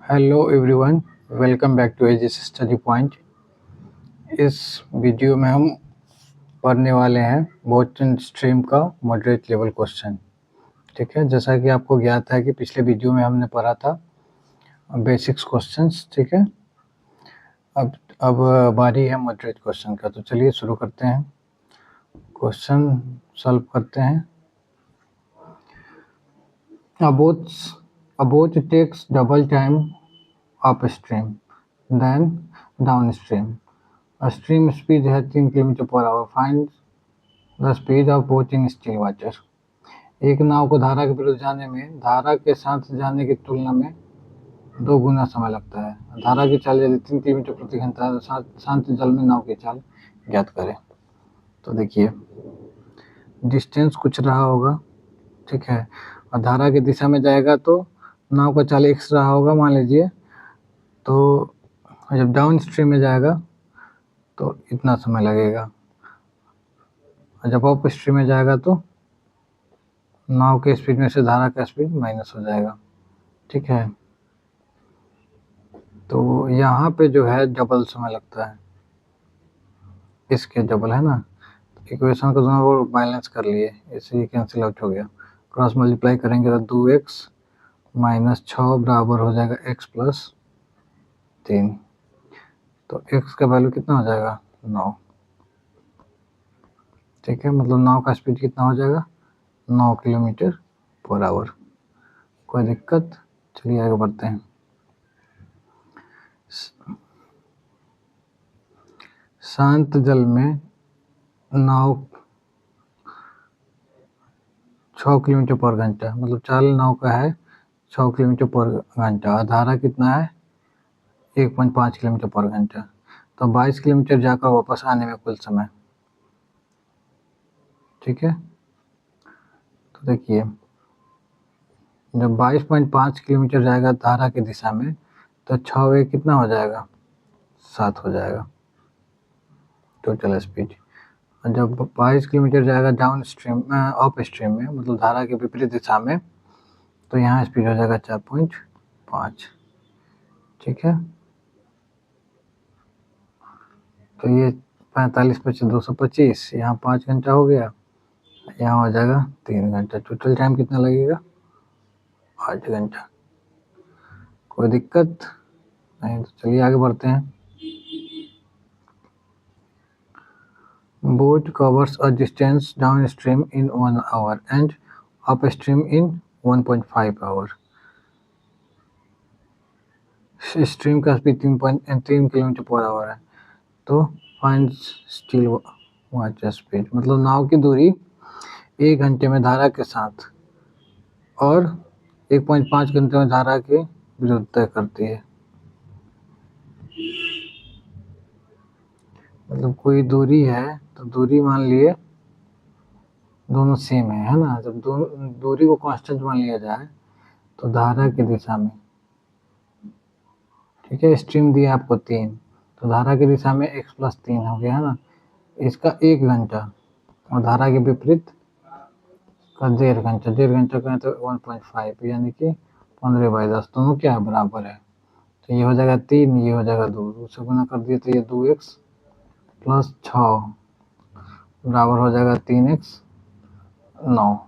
Hello everyone, welcome back to Aegis study point. इस वीडियो में हम पढ़ने वाले हैं बोटनी स्ट्रीम का मॉडरेट लेवल क्वेश्चन। ठीक है, जैसा कि आपको ज्ञात है कि पिछले वीडियो में हमने पढ़ा था बेसिक्स क्वेश्चंस। ठीक है, अब बारी है मॉडरेट क्वेश्चन का। तो चलिए शुरू करते हैं, क्वेश्चन सॉल्व करते हैं। A boat takes double time upstream than downstream. A stream speed है 3 kilometre per our. Find the speed of boat in still water. एक नाव को धारा के विरुद्ध जाने में धारा के साथ जाने की तुलना में 2 गुना समय लगता है। धारा की चाल यदि 3 किलोमीटर प्रति घंटा है तो शांत जल में नाव की चाल ज्ञात करें। तो देखिए, डिस्टेंस कुछ रहा होगा, ठीक है, और धारा की दिशा में जाएगा तो नाव का चाल x रहा होगा मान लीजिए। तो जब डाउन स्ट्रीम में जाएगा तो इतना समय लगेगा, और जब अप स्ट्रीम में जाएगा तो नाव के स्पीड में से धारा का स्पीड माइनस हो जाएगा। ठीक है, तो यहाँ पे जो है डबल समय लगता है, इसके डबल है ना। इक्वेशन को दोनों को बैलेंस कर लिए, इससे ये कैंसिल आउट हो गया। क्रॉस मल्टीप्लाई करेंगे तो 2x माइनस 6 बराबर हो जाएगा x प्लस 3। तो x का वैल्यू कितना हो जाएगा 9। ठीक है, मतलब नाव का स्पीड कितना हो जाएगा 9 किलोमीटर पर आवर। कोई दिक्कत? चलिए आगे बढ़ते हैं। शांत जल में नाव 6 किलोमीटर पर घंटा, मतलब चाल नाव का है 6 किलोमीटर पर घंटा, और धारा कितना है 1.5 किलोमीटर पर घंटा। तो 22 किलोमीटर जाकर वापस आने में कुल समय। ठीक है, तो देखिए, जब 22.5 किलोमीटर जाएगा धारा की दिशा में तो 6 कितना हो जाएगा 7 हो जाएगा टोटल स्पीड। और जब 22 किलोमीटर जाएगा डाउन स्ट्रीम अप स्ट्रीम में, मतलब धारा के विपरीत दिशा में, तो यहाँ स्पीड हो जाएगा 4.5। ठीक है, तो ये 45 × 225, यहाँ 5 घंटा हो गया, यहाँ हो जाएगा 3 घंटा। टोटल टाइम कितना लगेगा 8 घंटा। कोई दिक्कत नहीं? तो चलिए आगे बढ़ते हैं। Boat covers a distance down stream in 1 hour and up stream in 1.5 hour. Stream का स्पीड 3 किलोमीटर पर आवर है। तो फाइंड स्टिल वाटर स्पीड, मतलब नाव की दूरी 1 घंटे में धारा के साथ और 1.5 घंटे में धारा के विरुद्ध तय करती है। मतलब कोई दूरी है तो दूरी मान लिए दोनों सेम है ना। जब दोनों दूरी को कांस्टेंट मान लिया जाए तो धारा की दिशा में, ठीक है, स्ट्रीम दिया आपको 3, तो धारा की दिशा में x प्लस 3 हो गया है ना। इसका 1 घंटा और धारा के विपरीत का 1.5 घंटा, 1.5 घंटा कहें तो 1.5, यानी कि 15/10 दोनों क्या बराबर है। तो ये हो जाएगा 3, ये हो जाएगा 2, उससे गुना कर दिए तो ये 2x प्लस 6 बराबर हो जाएगा 3x 9।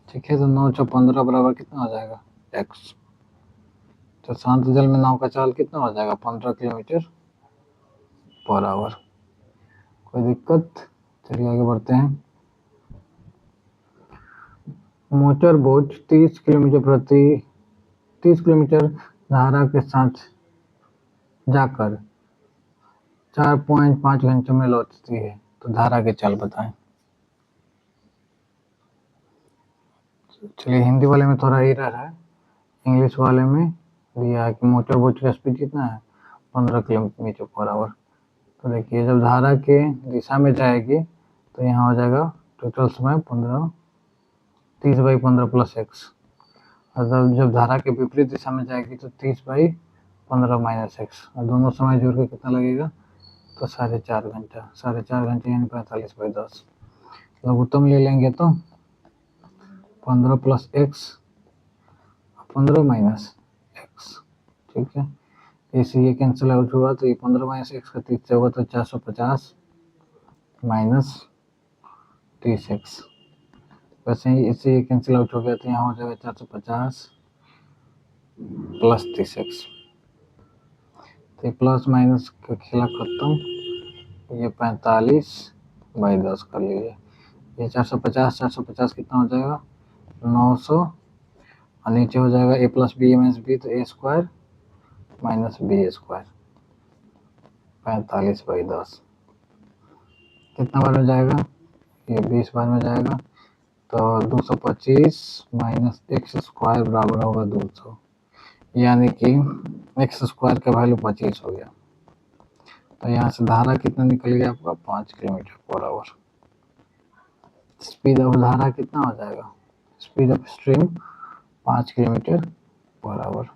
ठीक है, तो 9 × 15 बराबर कितना हो जाएगा x। तो शांत जल में नाव का चाल कितना हो जाएगा 15 किलोमीटर पर आवर। कोई दिक्कत? चलिए आगे बढ़ते हैं। मोटर बोट 30 किलोमीटर धारा के साथ जाकर 4.5 घंटे में लौटती है, तो धारा की चाल बताएं। चलिए, हिंदी वाले में थोड़ा एरर है, इंग्लिश वाले में दिया है कि मोटर बोट का स्पीड कितना है 15 किलोमीटर पर आवर। तो देखिए, जब धारा के दिशा में जाएगी तो यहाँ हो जाएगा टोटल समय 30/15 प्लस x, और जब धारा के विपरीत दिशा में जाएगी तो 30/15 माइनस x, और दोनों समय जोड़ के कितना लगेगा तो 4.5 घंटा। 4.5 घंटे यानी 45/10। लघुत्तम ले लेंगे तो 15 प्लस x, 15 माइनस एक्स। ठीक है, इसे ये कैंसिल आउट हुआ तो ये 15 माइनस एक्स का 30 से होगा तो 450 माइनस 30x। वैसे ही इससे ये कैंसिल आउट हो गया तो यहाँ हो जाएगा 450 प्लस 30x। तो प्लस माइनस का खेला खत्म, ये 45/10 कर लीजिए। ये 450 कितना हो जाएगा 900, और नीचे हो जाएगा a plus B minus B तो a square minus B square 45/10 कितना बार में जाएगा, ये 20 बार में जाएगा तो 225 माइनस एक्स स्क्वायर बराबर होगा 200, यानी कि एक्स स्क्वायर का वैल्यू 25 हो गया। तो यहाँ से धारा कितना निकल गया आपका 5 kilometre per our. Speed of धारा कितना हो जाएगा, speed of stream 5 kilometre per our.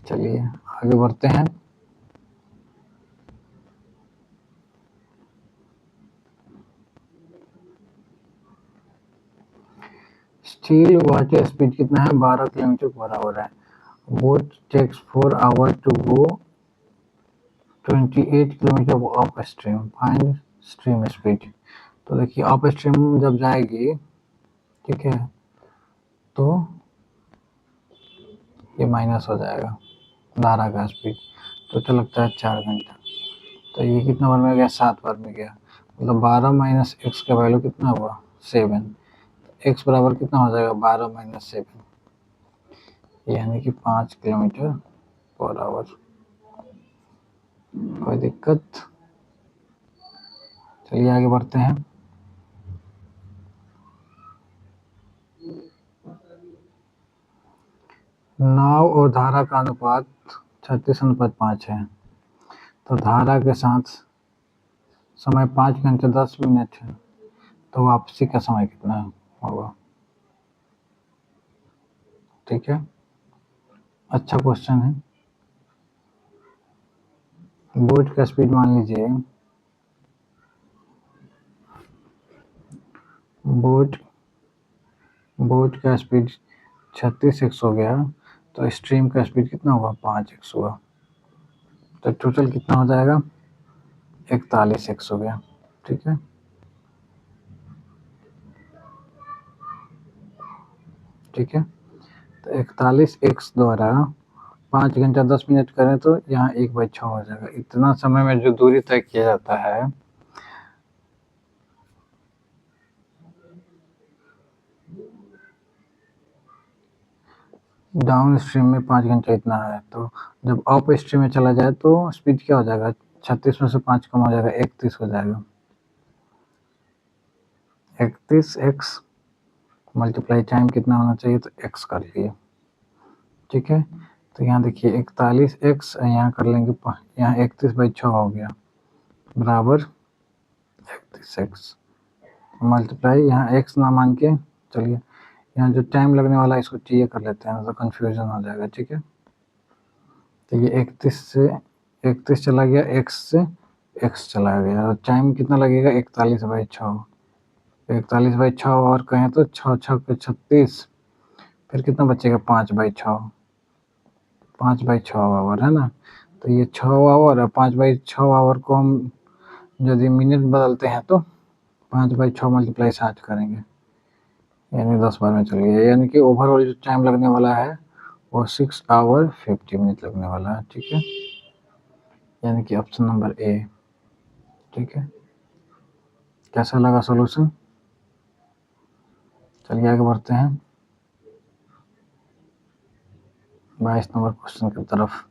चलिए आगे बढ़ते हैं। स्टील वाटर स्पीड कितना है 12 किलोमीटर पर आवर है। Boat takes 4 hour to go 28 kilometre up stream, find stream speed. तो देखिए अप स्ट्रीम जब जाएगी, ठीक है, तो ये माइनस हो जाएगा धारा का स्पीड, तो क्या लगता है 4 घंटा। तो ये कितना बार में गया 7 बार में गया, मतलब 12 माइनस एक्स का वैल्यू कितना हुआ 7। एक्स बराबर कितना हो जाएगा 12 माइनस 7, यानी कि 5 किलोमीटर पर आवर। कोई दिक्कत, चलिए आगे बढ़ते हैं। नाव और धारा का अनुपात 36:5 है, तो धारा के साथ समय 5 घंटे 10 मिनट है, तो वापसी का समय कितना होगा। ठीक है, अच्छा क्वेश्चन है। बोट का स्पीड मान लीजिए, बोट का स्पीड 36x हो गया, तो स्ट्रीम का स्पीड कितना हुआ 5x हुआ, तो टोटल कितना हो जाएगा 41x हो गया। ठीक है, ठीक है, तो 41x द्वारा 5 घंटा 10 मिनट करें तो यहाँ 1/6 हो जाएगा। इतना समय में जो दूरी तय किया जाता है, डाउन स्ट्रीम में 5 घंटा इतना है, तो जब अप स्ट्रीम में चला जाए तो स्पीड क्या हो जाएगा 36 में से 5 कम हो जाएगा 31 हो जाएगा। 31x मल्टीप्लाई टाइम कितना होना चाहिए, तो x कर लिए। ठीक है, तो यहाँ देखिए 41x यहाँ कर लेंगे, यहाँ 31/6 हो गया बराबर 31x मल्टीप्लाई, यहाँ x ना मान के चलिए यहाँ जो टाइम लगने वाला है इसको टी कर लेते हैं, तो कंफ्यूजन हो जाएगा। ठीक है, तो ये 31 से 31 चला गया, x से x चला गया, और टाइम कितना लगेगा 41/6। 41/6 और कहें तो 6 6 के 36, फिर कितना बचेगा 5/6, 5/6 आवर है ना। तो ये 6 आवर और 5/6 आवर को हम यदि मिनट बदलते हैं तो 5/6 मल्टीप्लाई 60 करेंगे, यानी 10 बार में चल गया, यानी कि ओवरऑल जो टाइम लगने वाला है वो 6 आवर 50 मिनट लगने वाला है। ठीक है, यानी कि ऑप्शन नंबर ए। ठीक है, कैसा लगा सॉल्यूशन, चलिए आगे बढ़ते हैं 22 नंबर क्वेश्चन की तरफ।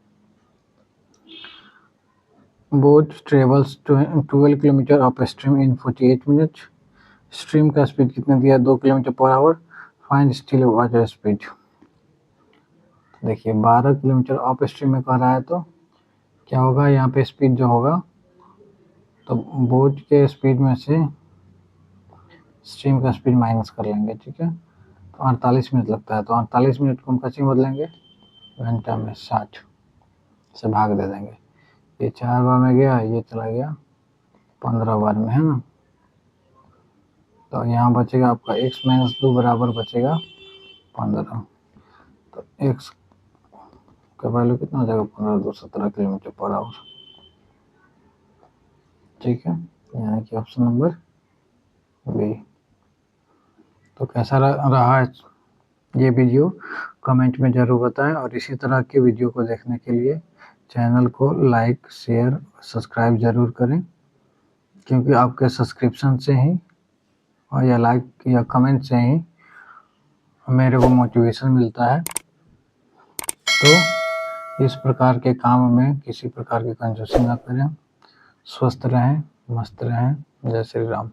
Boat travels 12 kilometre up stream इन 48 मिनट, स्ट्रीम का स्पीड कितना दिया 2 kilometre per our, find still water speed. देखिए 12 किलोमीटर अप स्ट्रीम में कह रहा है, तो क्या होगा यहाँ पे स्पीड जो होगा, तो बोट के स्पीड में से स्ट्रीम का स्पीड माइनस कर लेंगे। ठीक है, तो 48 मिनट लगता है, तो 48 मिनट को हम कैसे बदलेंगे घंटा में 60 से भाग दे देंगे, ये 4 बार में गया, ये चला गया 15 बार में, है ना। तो यहाँ बचेगा आपका x - 2 बराबर बचेगा 15, तो x का वैल्यू कितना हो जाएगा 15,217 किलोमीटर पर आवर। ठीक है, यानी कि ऑप्शन नंबर बी। तो कैसा रहा ये वीडियो कमेंट में ज़रूर बताएं, और इसी तरह के वीडियो को देखने के लिए चैनल को लाइक, शेयर, सब्सक्राइब ज़रूर करें, क्योंकि आपके सब्सक्रिप्शन से ही और या लाइक या कमेंट से ही मेरे को मोटिवेशन मिलता है। तो इस प्रकार के काम में किसी प्रकार की कंजूसी ना करें। स्वस्थ रहें, मस्त रहें। जय श्री राम।